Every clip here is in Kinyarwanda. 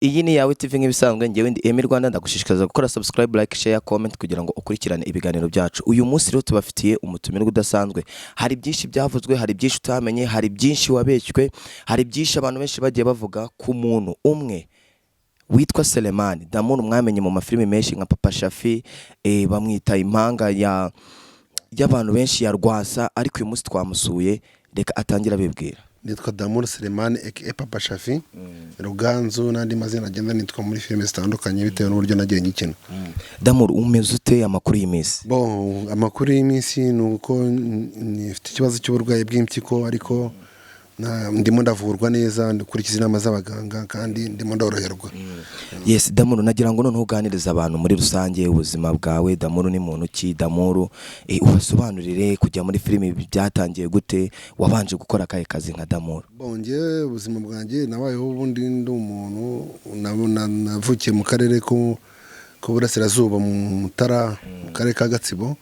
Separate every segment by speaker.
Speaker 1: Iyi ni yawe TV nk'ibisanzwe ngewe ndi Emi Rwanda ndagushishikariza gukora subscribe, like, share, comment kugira ngo ukurikirane ibiganiro byacu. Uyu munsi rero tubafitiye umutumirwa udasanzwe. Hari byinshi byavuzwe, hari byinshi utamenye, hari byinshi wabeshywe, hari byinshi abantu benshi bagiye bavuga ku muntu umwe witwa Selemani. Damuntu mwamenye mu mafilime menshi nka Papa Shafi, bamwita impanga y'abantu benshi ya Rwasa, ariko uyu munsi twamusuye, reka atangira bibwira.
Speaker 2: Nitwa Damuntu Selemani aka Papa Shafi, Ruganzu n'andi mazina agenda nitwa muri filime zitandukanye bitewe n'uburyo nagiye nyikina.
Speaker 1: Damuntu umeze ute amakuru y'imisi?
Speaker 2: Amakuru y'imisi nuko nifite ikibazo cy'uburwayi bw'impyiko, ariko ndimo ndavurwa neza, ndikurikiza inama z'abaganga kandi ndimo ndoroherwa.
Speaker 1: Yes, Damuntu nagira ngo noneho uganiriza abantu muri rusange ubuzima bwawe. Damuntu ni muntu ki? Damuntu ubasobanurire kujya muri filime byatangiye gute, wabanje gukora akahe kazi nka Damuntu?
Speaker 2: Nge ubuzima bwanjye nabayeho ubundi ndi umuntu navukiye mu karere k'uburasirazuba mu Mutara, mu karere ka Gatsibo.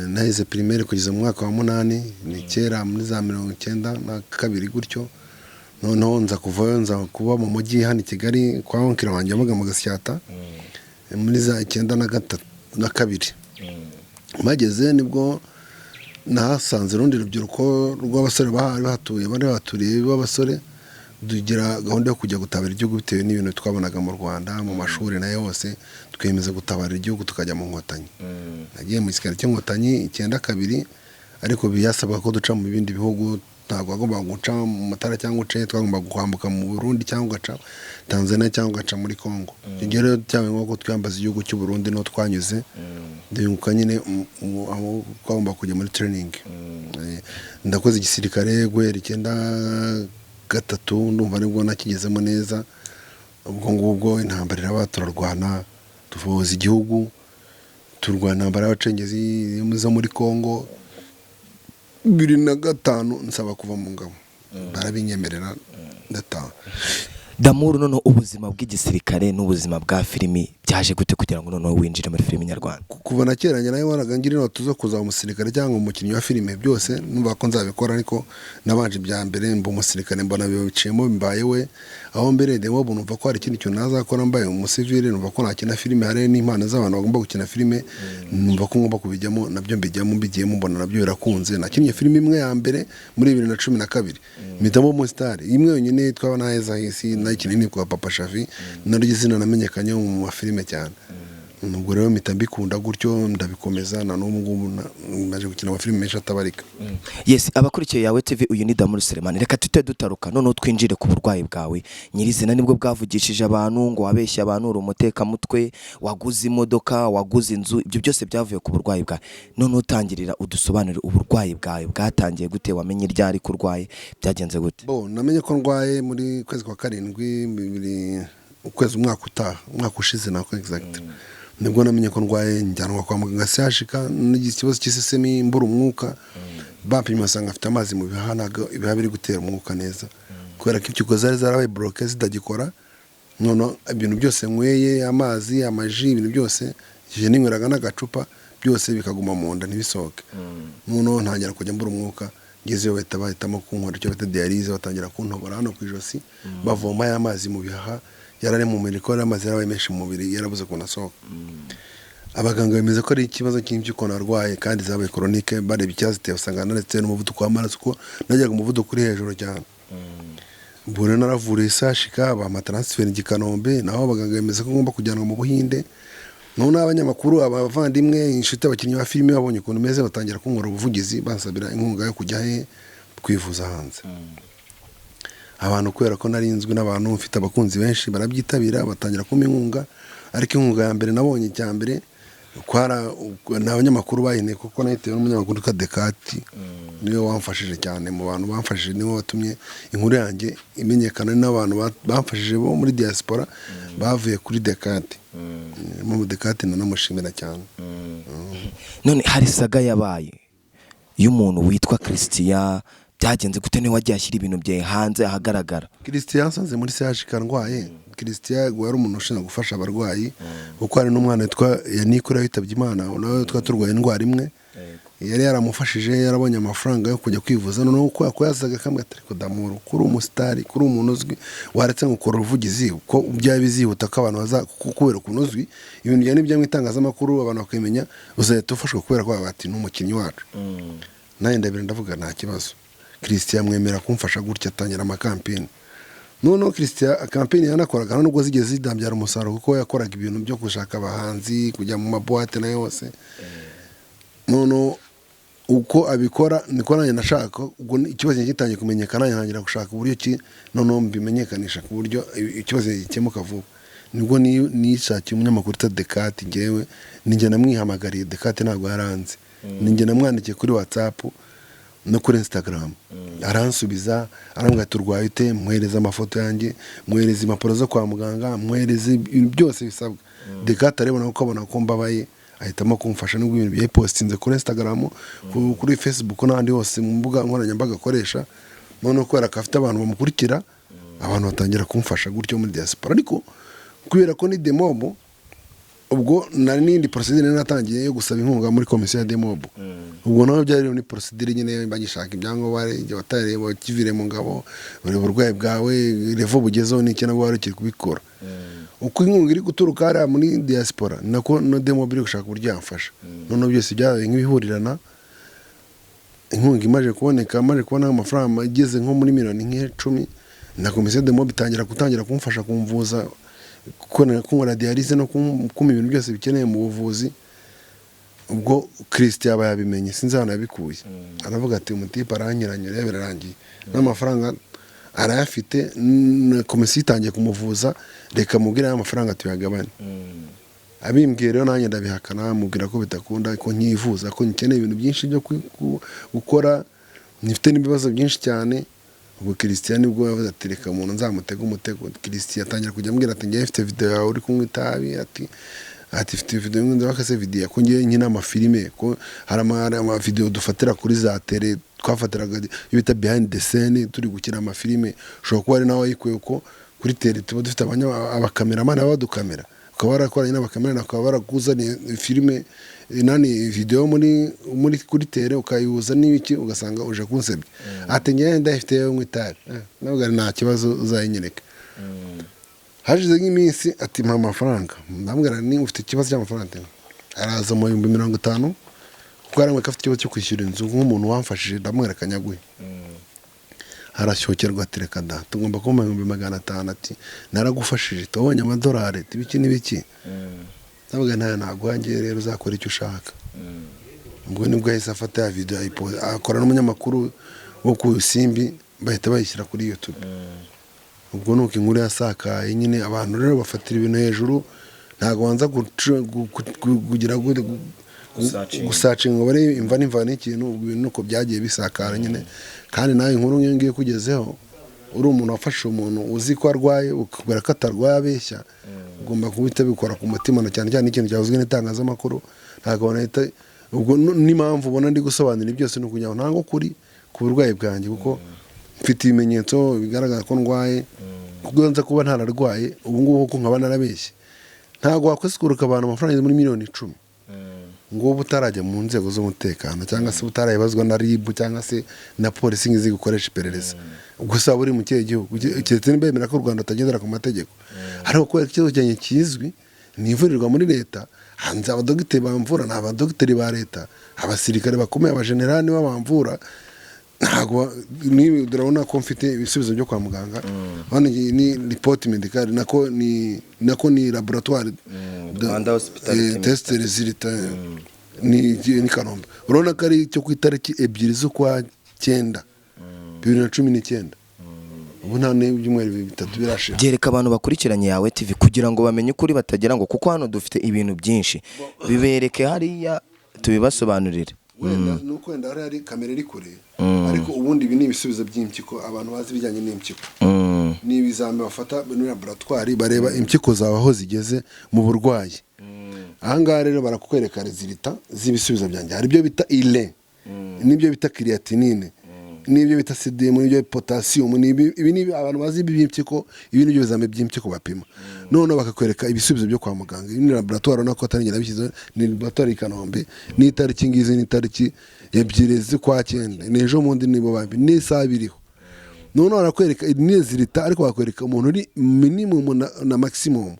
Speaker 2: Nahize primaire kugeza mu mwaka wa 8, ni kera muri za 92 gutyo. Noneho nza kuvayo nza kuba mu mujyi hano i Kigali kwa onkira wanjye wabaga mu Gasyata muri za 92. Mageze nibwo nahasanze rundi rubyiruko rw'abasore bahatuye bari baturiye b'abasore, dugira gahunda yo kujya gutabara igihugu bitewe n'ibintu twabonaga mu Rwanda mu mashuri nayo hose, twemeza gutabara igihugu tukajya mu nkotanyi. Nagiye mu kigali cy'inkotanyi 92, ariko biyasaba ko duca mu bindi bihugu, ntabwo agomba guca mu Mutara cyangwa uce, twagomba kwambuka mu Burundi cyangwa gaca Tanzania cyangwa gaca muri Kongo. Ibyo rero cyawe ngo twambaza igihugu cy'u Burundi no twanyuze, ndiyunguka nyine aho twagomba kujya muri training. Ndakoze igisirikare guhera 93, ndumva nibwo nakigezemo neza. Ubwo ngubwo intambara iraba, turarwana tuvuza igihugu, turwana intambara y'abacengezi zo muri Kongo. 2005 nsaba kuva mu ngabo, barabinyemerera ndataha.
Speaker 1: Damuntu noneho ubuzima bw'igisirikare n'ubuzima bwa filimi byaje gute kugira ngo noneho winjire muri filimi nyarwanda?
Speaker 2: Kuva na kera nayo waraga ngira inoti zo kuza umusirikare cyangwa umukinnyi wa filime, byose numva ko nzabikora, ariko nabanje bya mbere mba umusirikare, mbona biciyemo mbaye we. Aho mbere demo numva ko hari ikindi cyo nazakora mbaye umusivile, numva ko nakina filime, hari n'impano z'abantu bagomba gukina filime, numva ko ngomba kubijyamo, nabyo mbigiyemo mbona nabyo birakunze. Nakinnye filime imwe ya mbere muri 2012, mitamo mu star imwe yonyine twabana yashyize nayikinini kwa Papa Shafi, naryo izina namenyekanye mu mafilime cyane. Nubwo rero mitambikunda gutyo ndabikomeza, na n'ubu naje gukina amafilime menshi atabarika.
Speaker 1: Yes, abakurikiye yawe TV, uyu ni Damuntu Selemani. Reka dutaruka noneho twinjire ku burwayi bwawe nyirizina. Nibwo bwavugishije abantu ngo wabeshya abantu, uri umuteka mutwe, waguze imodoka, waguze inzu, ibyo byose byavuye ku burwayi bwawe. Noneho utangirira udusobanurire uburwayi bwawe bwatangiye gute, wamenye ryari kurwaye, byagenze gute?
Speaker 2: Namenye ko ndwaye muri kwezi kwa 7 ukwezi umwaka ushize nako exact. Nibwo namenye ko ndwaye, njyanwa kwa muganga cyashika n'ikibazo cy'isesemi, mbura umwuka. Bapimye basanga afite amazi mu bihanaga, ibiha biri gutera umwuka neza, kubera ko impyiko zari zarabaye bloqué zitagikora. None ibintu byose nyweye, amazi, amaji, ibintu byose je ninyweraga n'agacupa, byose bikaguma mu nda ntibisohoke. None ntangira kujya mbura umwuka, ngezeyo bahitamo kunkora icyo bita dialyse, batangira kuntobora hano ku ijosi, bavoma y'amazi mu bihaha, yarare mu mubiri ko amazi yarabaye menshi mu mubiri, yarabuze ko nasohoka. Abaganga bemeza ko ari ikibazo cy'impyiko narwaye, kandi zabaye chronique. Bareba icyaziteye basanga naretse n'umuvuduko w'amaraso, ko najyaga umuvuduko uri hejuru cyane. Bure naravuriye sashika, bama transfer i Kanombe, naho abaganga bemeza ko ngomba kujyanwa mu Buhinde. None abanyamakuru, abavandimwe, inshuti, abakinnyi ba filime babonye ukuntu meze, batangira kunkora ubuvugizi, bansabira inkunga yo kujya kwivuza hanze. Abantu kubera ko narinzwe n'abantu, mfite abakunzi benshi, barabyitabira, batangira kumpa inkunga. Ariko inkunga ya mbere nabonye cyambere kwara n'abanyamakuru bayine, kuko nahitewe n'umunyamakuru ka Dekati, niwe wamfashije cyane mu bantu bamfashije, niwe watumye inkuru yanjye imenyekana. N'abantu bamfashije bo muri diaspora bavuye kuri Dekati. Mu Dekati nanamushimira cyane.
Speaker 1: None hari saga yabaye y'umuntu witwa Christian, byagenze gute? Niwe wagiye ashyira ibintu bye hanze ahagaragara?
Speaker 2: Christian sanze muri CHK ndwaye. Christian wari umuntu ushinzwe gufasha abarwayi, kuko hari n'umwana witwa Yanikura yitabye Imana, nawe twaturwaye indwara imwe. yari yaramufashije yarabonye amafaranga yo kujya kwivuza noneho ko yazaga kamwe atari kudamura kuri umusitari kuri umuntu uzwi waretse gukora ubuvugizi ko byaba bizihuta ko abantu baza kubera ukuntu uzwi ibintu bya n'ibyo mu itangazamakuru abantu bakimenya uzahita ufashwa kubera ko bati n'umukinnyi wacu naye ndabira ndavuga nta kibazo Christian mwemera kumfasha gutya atangira amakampeni noneho Christian kampeni yanakoraga nubwo zigeze zidambyara umusaruro kuko yakoraga ibintu byo gushaka abahanzi kujya mu maboate na yose noneho uko abikora niko nanjye nashaka ubwo ikibazo gitangiye kumenyekana ntangira gushaka uburyo ki noneho mbimenyekanisha ku buryo ikibazo gikemuka vuba nibwo nishakiye umunyamakuru ta Dekati ngewe ninjye namwihamagariye Dekati ntabwo yaranze ninjye namwandikiye kuri WhatsApp no kuri Instagram aransubiza arambwira ati urwaye ute mwereza amafoto yanjye mwereza impapuro zo kwa muganga mwereza byose bisabwa Dekati arebona ko abona ko mbabaye ahitamo kumfasha n'ubwo ibintu bya postinze kuri Instagram kuri Facebook n'andi hose mu mbuga nkoranyambaga akoresha none ko yarakafite abantu bamukurikira abantu batangira kumfasha gutyo muri diaspora ariko kubera ko ni demobo ubwo nari n'indi procedure natangiye yo gusaba inkunga muri komisiyo ya demobo ubwo naho byari ni procedure nyine bagishaka ibyangombwa bare watareba kivire mu ngabo uburwayi bwawe revo bugezeho n'iki nabwo wari kiri kubikora uko inkunga iri guturuka hariya muri diaspora nako no demobo iri gushaka uburyo yamfasha none byose byabaye nk'ibihurirana inkunga imaje kuboneka amaje kubona amafaranga igeze nko muri miliyoni nk'icumi na komisiyo demobo itangira kumfasha kumvuza kunkora dialyse no kuma ibintu byose bikeneye mu buvuzi ubwo Christian yabimenye sinzana yabikuye aravuga ati umutipe aranyiranye rero birarangiye n'amafaranga arayafite komisiyo itangiye kumuvuza reka mubwira amafaranga tuyagabane abimbwiye rero nanjye ndabihakana mubwira ko bitakunda ko nyivuza ko nkeneye ibintu byinshi byo gukora nifite n'ibibazo byinshi cyane ubwo Christian nibwo yavuze ati reka umuntu nzamutega umutego Christian atangira kujya ambwira ati ngiye mfite video yawe uri kunywa itabi ati mfite video ngiye bakase video ko ngiye nkina amafilime ko hari ama video dufatira kuri za tele twafatiraga bita behind the scene turi gukina amafilime ushobora kuba ari nawe yikuye ko kuri tele tuba dufite abakameramani abadukamera ukaba warakoranye n'abakamera nakaba barakuzaniye filime nani video muri kuri tele ukayuza n'ibiki ugasanga uje kunsebye ati ngenda ifite yo mwitari nabwo nta kibazo uzayinyereka hashize nk'iminsi ati mpa amafaranga ndambwira ni ufite ikibazo cy'amafaranga araza mu 50 kuko aramwe kafite ikibazo cyo kwishyura inzu nk'umuntu wamfashije ndamwereka nyaguye arashokerwa ati reka da tugomba kumpa 500 ati naragufashije tubonye amadolari tibiki n'ibiki nabwo ntabwo hangiye rero uzakora icyo ushaka ubwo nibwo yahise afata ya video akora n'umunyamakuru wo ku Simbi bahita bayishyira kuri YouTube ubwo nuko inkuru yasakaye nyine abantu rero bafatira ibintu hejuru ntago wanza kugira gusacinga bare imva n'imvana ikintu ubwo ibintu nuko byagiye bisakara nyine kandi nawe inkuru ngiye kugezeho uri umuntu wafashe umuntu uzi ko arwaye ukubera ko atarwaye abeshya ugomba kubita bikora ku mutima na cyane cyane ikintu cyavuzwe n'itangazamakuru ntago wanahita ubwo n'impamvu ubona ndi gusobanura byose no kunyaho ntango kuri ku burwayi bwanjye kuko mfite ibimenyetso bigaragara ko ndwaye kuko nza kuba ntararwaye ubu ngubu ko nkaba narabeshye ntago wakwesikuruka abantu amafaranga muri miliyoni 10 ngo butarajya mu nzego z'umutekano cyangwa se butarayibazwa na RIB cyangwa se na polisi ngizi gukoresha iperereza gusa buri mu kihe gihugu cyetse nibemera ko u Rwanda utagendera ku mategeko ariko ko ikibazo cyanye kizwi nivurirwa muri leta hanze abadogiteri bamvura n'abadogiteri ba leta abasirikare bakomeye abagenerali b'abamvura ntago ni urabona ko mfite ibisubizo byo kwa muganga hano ni report medical nako ni laboratoire
Speaker 1: Rwanda hospital
Speaker 2: test result ni Kanombe urabona ko ari cyo ku itariki 2 z'ukwa 9 2019 ubu nta n'ibyumweru 3 birashira
Speaker 1: byereka abantu bakurikiranye yawe TV kugira ngo bamenye ukuri batagira ngo kuko hano dufite ibintu byinshi bibereke hariya tubibasobanurire
Speaker 2: nuko wenda hari kamera iri kure ariko ubundi ibi ni ibisubizo by'impyiko abantu bazi bijyanye n'impyiko ni ibizame bafata muri laboratoire bareba impyiko zawe aho zigeze mu burwayi ahangaha rero barakwereka resultat z'ibisubizo byanjye hari byo bita ile nibyo bita creatinine n'ibyo bita sodium n'ibyo potassium ibi ni abantu bazi iby'impyiko, ibi ni byo bizame by'impyiko bapima none bakakwereka ibisubizo byo kwa muganga. Ni laboratoire nako atari nabishyize, ni laboratoire Kanombe, ni itariki ngizi, ni itariki 2 z'ukwa 9 n'ejo mundi nibo babi n'isaha biriho. None barakwereka inezirita, ariko bakwereka umuntu uri minimum na maximum.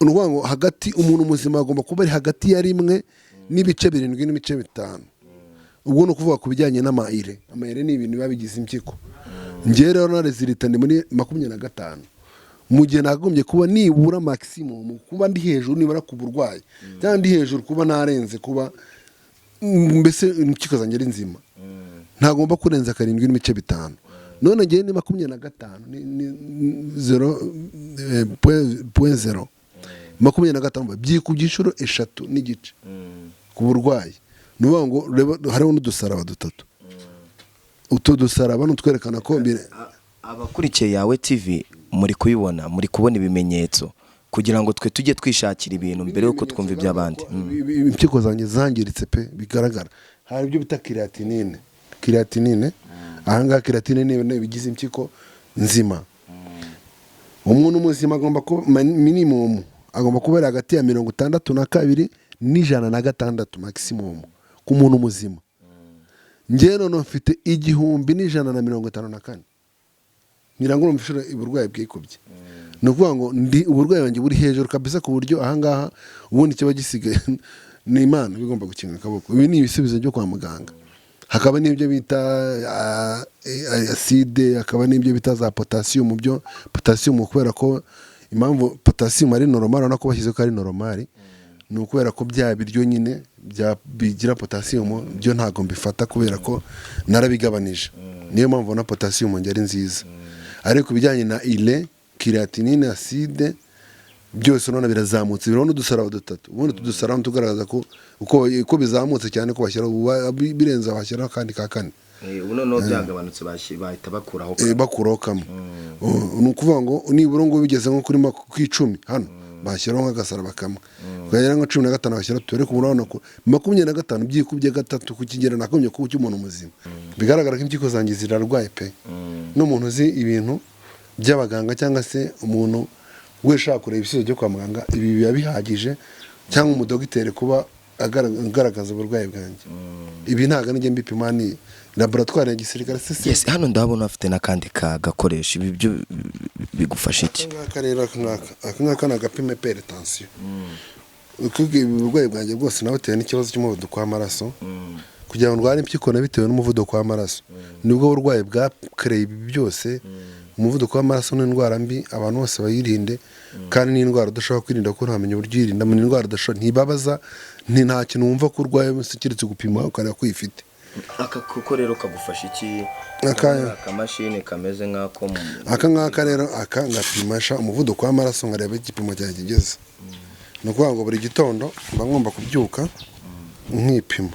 Speaker 2: Ngo hagati umuntu muzima agomba kuba ari hagati ya 1 n'ibice 7 n'ibice 5. Ubwo no kuvuga ku bijyanye n'amayire. Amayire ni ibintu babigize impyiko. Ngiye rero na rezilita ndi muri 25. Mu gihe nagombye kuba nibura maximum, kuba ndi hejuru nibura ku burwayi, cyangwa ndi hejuru kuba narenze, kuba mbese impyiko zanjye ari nzima, ntagomba kurenza 7 n'ibice 5. None ngiye ni 25 ni 0.0 25 byikubye inshuro 3 n'igice ku burwayi. Nuvuga ngo hariho n'udusaraba 3. Uto dusaraba n'utwerekana ko
Speaker 1: abakurikiye yawe TV muri kubibona, muri kubona ibimenyetso, kugira ngo twe tujye twishakira ibintu mbere yuko twumva iby'abandi.
Speaker 2: Impyiko zanjye zangiritse pe, bigaragara. Hari ibyo bita creatinine. Ahanga creatinine ni bigize impyiko nzima. Umuntu muzima agomba ko minimum agomba kuba hagati ya 62 n'106 maximum ku muntu muzima. Ngiye none mfite 1154. Nirangura mfishura uburwayi bwikubye. No kuvuga ngo ndi uburwayi wanjye buri hejuru kabisa, ku buryo ahangaha ubundi kiba gisigaye ni Imana bigomba gukinga akaboko. Ibi ni ibisubizo byo kwa muganga. Hakaba n'ibyo bita acide, hakaba n'ibyo bita za potassium. Byo potassium kubera ko impamvu potassium ari normal, nako bashyize ko ari normal, ni ukubera ko bya biryo nyine bigira potassium byo ntago mbifata, kubera ko narabigabanije. Niyo mpamvu na potassium ngi ari nziza. Ariko bijyanye na ile, creatinine, acide, byose none birazamutse. Birona udusaraba 3. Ubundi tudusaraba tugaragaza ko uko bizamutse cyane, ko bashyira birenza bashyira kandi ka 4.
Speaker 1: Uno no byagabanutse bahita bakuraho
Speaker 2: kamwe. Nukuvuga ngo nibura ngo bigeze nko kuri 10 hano bashyiraho nk'agasaraba kamwe. Kugera nko 15 bashyira tore ku murabona ko 25 byikubye 3 ku kigera nakomye ku cy'umuntu muzima. Bigaragara ko impyiko zanjye zirarwaye pe. N'umuntu uzi ibintu by'abaganga cyangwa se umuntu weshaka kureba ibisubizo byo kwa muganga, ibi biba bihagije, cyangwa umudogiteri kuba agaragaza uburwayi bwanjye. Ibi ntago nige mbipima, ni laboratoire ya gisirikare sisi.
Speaker 1: Yes, hano ndabona afite nakandi gakoresha. Ibi byo bigufasha iki?
Speaker 2: Akangaka nagapime hypertension. Ukubwiye uburwayi bwanjye bwose nabatewe n'ikibazo cy'umuvuduko w'amaraso. Kugira ngo ndware impyiko nabitewe n'umuvuduko w'amaraso. Nibwo burwayi bwa krey byose. Umuvuduko w'amaraso ni indwara mbi, abantu bose bayirinde, kandi ni indwara udashobora kwirinda ko ntamenye uburyo yirinda. Mu indwara udashobora ntibabaza, nta kintu wumva ko urwaye kiretse gupima ukareba ko uyifite.
Speaker 1: Aka kuko rero kagufasha iki? Akamashini kameze nk'ako
Speaker 2: akangaka rero ngapimasha umuvuduko w'amaraso, nkareba igipimo cyanjye kigeze. No kuvuga ngo buri gitondo mba ngomba kubyuka nkipima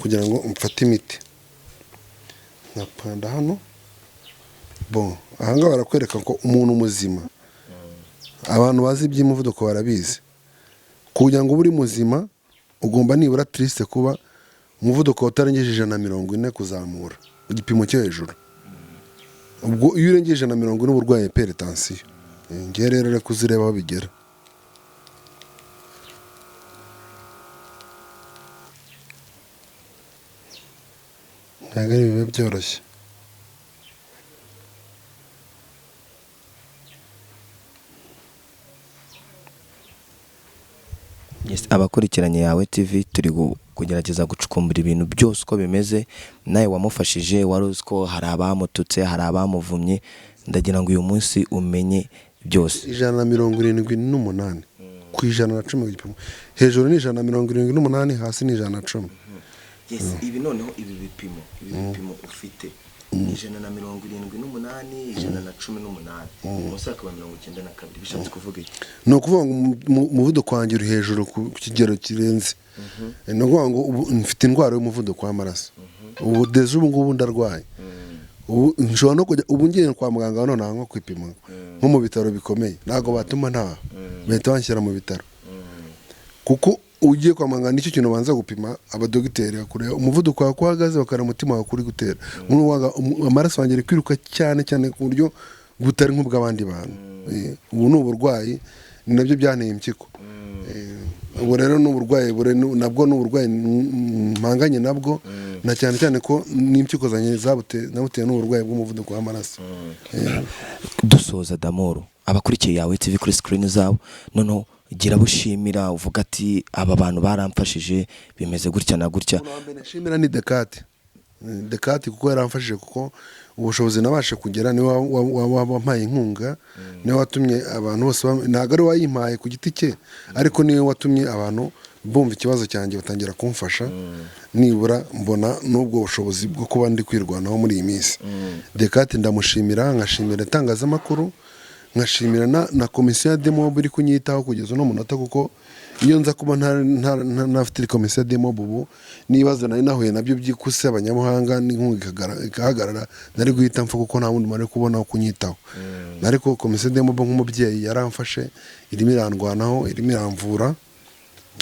Speaker 2: kugira ngo mfate imiti. Nkapanda hano. Ahanga barakwereka ko umuntu muzima, abantu bazi iby'umuvuduko barabizi, kugira ngo uri muzima ugomba nibura triste kuba umuvuduko utarengeje 140 kuzamura igipimo cyo hejuru. Ubwo iyo urengeje 140 uburwaye hypertension. Ngiye rero reka uzireba aho bigera. Ntago bibe byoroshye.
Speaker 1: Yes, abakurikiranye yawe TV turi kugerageza gucukumbura ibintu byose uko bimeze. Nawe wamufashije, wari uzi ko hari abamututse, hari abamuvumye. Ndagira ngo uyu munsi umenye byose.
Speaker 2: 178 ku 110 igipimo. Hejuru ni 178, hasi ni 110.
Speaker 1: Yes, ibi noneho ibi bipimo ufite 178, 118, munsi akaba 92. Bishatse kuvuga iki?
Speaker 2: No kuvuga ngo umuvuduko wanjye uri hejuru ku kigero kirenze. No kuvuga ngo mfite indwara y'umuvuduko w'amaraso. Ubu deje ubu ngubu ndarwaye. Ubu nshobora no kujya ubu ngiye kwa muganga none nko kwipima nko mu bitaro bikomeye. Nago batuma nta bahita banshyira mu bitaro. Kuko ugiye kwa muganga nicyo kintu banza gupima abadogiteri bakureba umuvuduko wawe uhagaze bakara umutima wawe kuri gutera amaraso wanjye ari kwiruka cyane cyane ku buryo butari nk'ubw'abandi bantu. Ubu ni uburwayi ni nabyo byanteye impyiko. Ubu rero n'uburwayi nabwo n'uburwayi mpanganye nabwo na cyane cyane ko n'impyiko zanjye nabuteye n'uburwayi bw'umuvuduko w'amaraso.
Speaker 1: Dusoza Damoro abakurikiye yawe TV kuri screen zabo noneho gira bushimira uvuga ati aba bantu baramfashije bimeze gutya na gutya.
Speaker 2: Nshimira ni Dekati kuko yaramfashije kuko ubushobozi nabashe kugera ni wampaye inkunga ni watumye abantu bose ntago ari wayimpaye ku giti cye ariko niwe watumye abantu bumva ikibazo cyanjye batangira kumfasha nibura mbona n'ubwo bushobozi bwo kuba ndi kwirwanaho muri iyi minsi. Dekati ndamushimira nkashimira itangazamakuru nkashimira na komisiyo ya demob iri kunyitaho kugeza no munota kuko iyo nza kuba ntafite komisiyo ya demob ubu nibazo nari nahuye nabyo byikuse abanyamahanga n'inkunga ikahagarara nari guhita mfa kuko nta wundi mari kubona kunyitaho. Ariko komisiyo ya demob nk'umubyeyi yaramfashe irimo irandwanaho irimo iramvura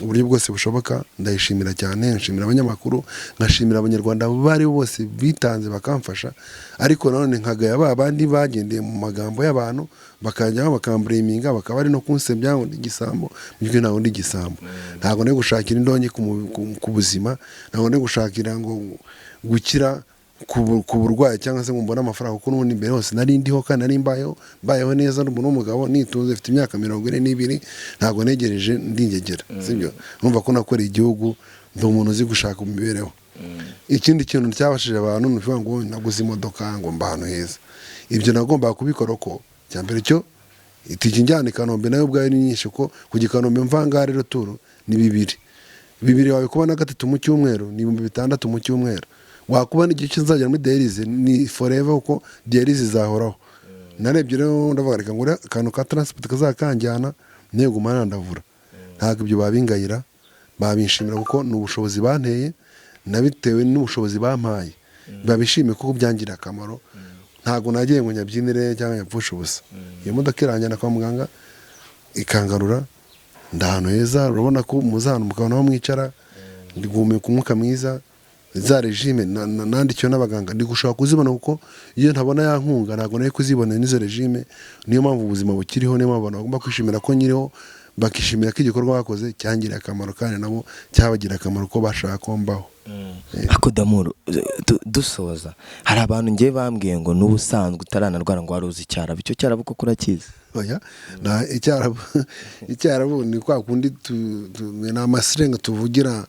Speaker 2: uburyo bwose bushoboka ndayishimira cyane. Nshimira abanyamakuru nkashimira abanyarwanda bari bose bitanze bakamfasha ariko nanone nkagaya babandi bagendeye mu magambo y'abantu bakajyaho bakambureminga bakaba ari no kunsebya ngo igisambo mujye naho ndi gisambo. Ntago ne gushakira indonye ku buzima ntago ne gushakira ngo gukira ku burwayi cyangwa se ngo mbona amafaranga kuko n'ubundi imbere hose nari ndiho kandi nari mbayeho neza n'umugabo nitunze mfite imyaka 42 ntago negereje ndingegera sibyo numva ko nakoreye igihugu ndi umuntu uzi gushaka imibereho. Ikindi kintu cyabashije abantu nuvuga ngo naguze imodoka ngo mbano heza ibyo nagomba kubikora ko cyambere cyo itiki njyane Kanombe nayo bwayo ni nyinshi ko ku Kanombe mvanga rero turo ni bibiri wawe kuba na gatatu mu cyumweru ni 600 mu cyumweru wakuba n'igice nzajya muri dialyse ni forever uko dialyse zahoraho. Narebye rero ndavuga reka ngura akantu ka transport kazakanjyana nego mana ndavura ntago ibyo babingayira babinshimira kuko n'ubushobozi banteye nabitewe n'ubushobozi bampaye babishime kuko byangira akamaro ntago nagiye ngo nyabyinire cyangwa yapfusha ubusa. Iyo modoka iranjyana kwa muganga ikangarura ndahano heza urabona ko muzana mukabona aho mwicara ndigumeka umwuka mwiza za regime nandikiwe n'abaganga ndi gushaka kuzibona kuko iyo ntabona ya nkunga ntago nayo kuzibona n'izo regime. Niyo mpamvu ubuzima bukiriho niyo mpamvu bagomba kwishimira ko nyiriho bakishimira ko igikorwa bakoze cyangirira akamaro kandi nabo cyabagira akamaro ko bashaka kombaho.
Speaker 1: Ako Damoro dusoza hari abantu ngiye bambwiye ngo n'ubusanzwe utaranarwara ngo waruzi icyarabu icyo cyarabu ko kurakiza.
Speaker 2: Oya na icyarabu ni kwa kundi na amasirenga tuvugira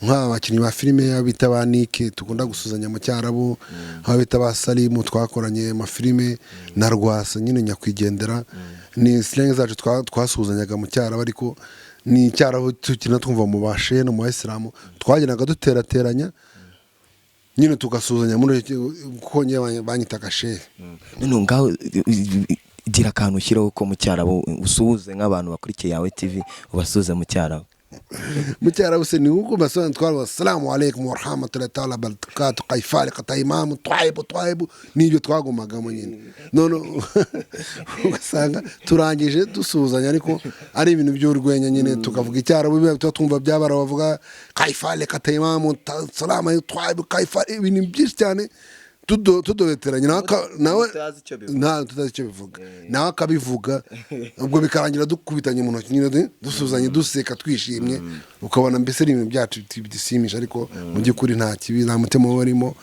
Speaker 2: nk'abakinnyi ba filime bita ba Nike tukunda gusuzanya mu cyarabu bita ba Salimu twakoranye ama filime na Rwasa nyine nyakwigendera ni slang zacu twasuzanyaga mu cyarabu ariko ni cyarabu tukina twumva mu bashe no mu Islamu twagiraga duterateranya nyine tugasuzanya muri konye banyitaka shehe.
Speaker 1: None ngaho gira kantu ushyiraho ko mu cyarabu usuhuze nk'abantu bakurikiye yawe TV ubasuze mu cyarabu.
Speaker 2: Mucyarabu se ni uko basana twara assalamu alaykum wa rahmatullahi ta'ala barakatuh kayfali qatayimam twayibu nibyo twagomagamo nyine none ugasanga turangije dusuzanya ariko ari ibintu by'urwenya nyine tukavuga icyarabu biba twumva byabara bavuga kayfali qatayimam salama twayibu kayfali ibintu byinshi cyane tudobeteranye nawe nta tutazi icyo bivuga nawe akabivuga ubwo bikarangira dukubitanye mu ntoki nyine dusuzanye duseka twishimye ukabona mbese ari ibintu byacu bidisimisha ariko mu by'ukuri nta kibi nta mutima warimo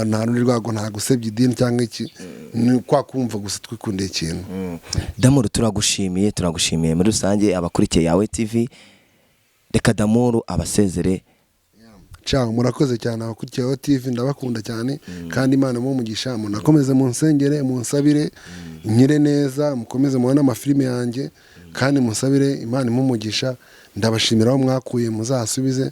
Speaker 2: nta rundi rwago nta gusebya idini cyangwa iki ni kwa kumva gusa twikundiye ikintu.
Speaker 1: Damoro turagushimiye muri rusange abakurikiye yawe TV reka Damoro abasezere.
Speaker 2: Ciao murakoze cyane abakurikiye TV ndabakunda cyane kandi Imana mu mugisha munakomeze mu nsengere mu nsabire nkire neza mukomeze mubona amafilime yanjye kandi musabire Imana mu mugisha ndabashimira aho mwakuye muzasubize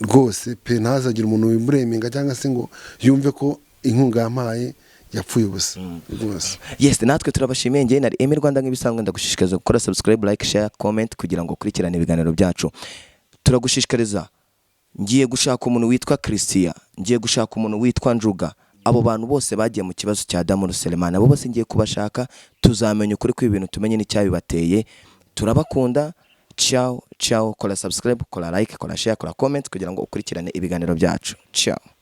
Speaker 2: rwose pe ntazagira umuntu wimbureminga cyangwa se ngo yumve ko inkunga yampaye yapfuye ubusa rwose.
Speaker 1: Yes natwe turabashimiye ngiye nari Rwanda nk'ibisanzwe ndagushishikariza gukora subscribe like share comment kugira ngo ukurikirane ibiganiro byacu. Turagushishikariza ngiye gushaka umuntu witwa Christian ngiye gushaka umuntu witwa Njuga abo bantu bose bagiye mu kibazo cya Damoro Selemani abo bose ngiye kubashaka tuzamenya ukuri kw'ibintu tumenye n'icyabibateye. Turabakunda ciao ciao, kora subscribe, kora like, kora share, kora comment kugira ngo ukurikirane ibiganiro byacu. Ciao.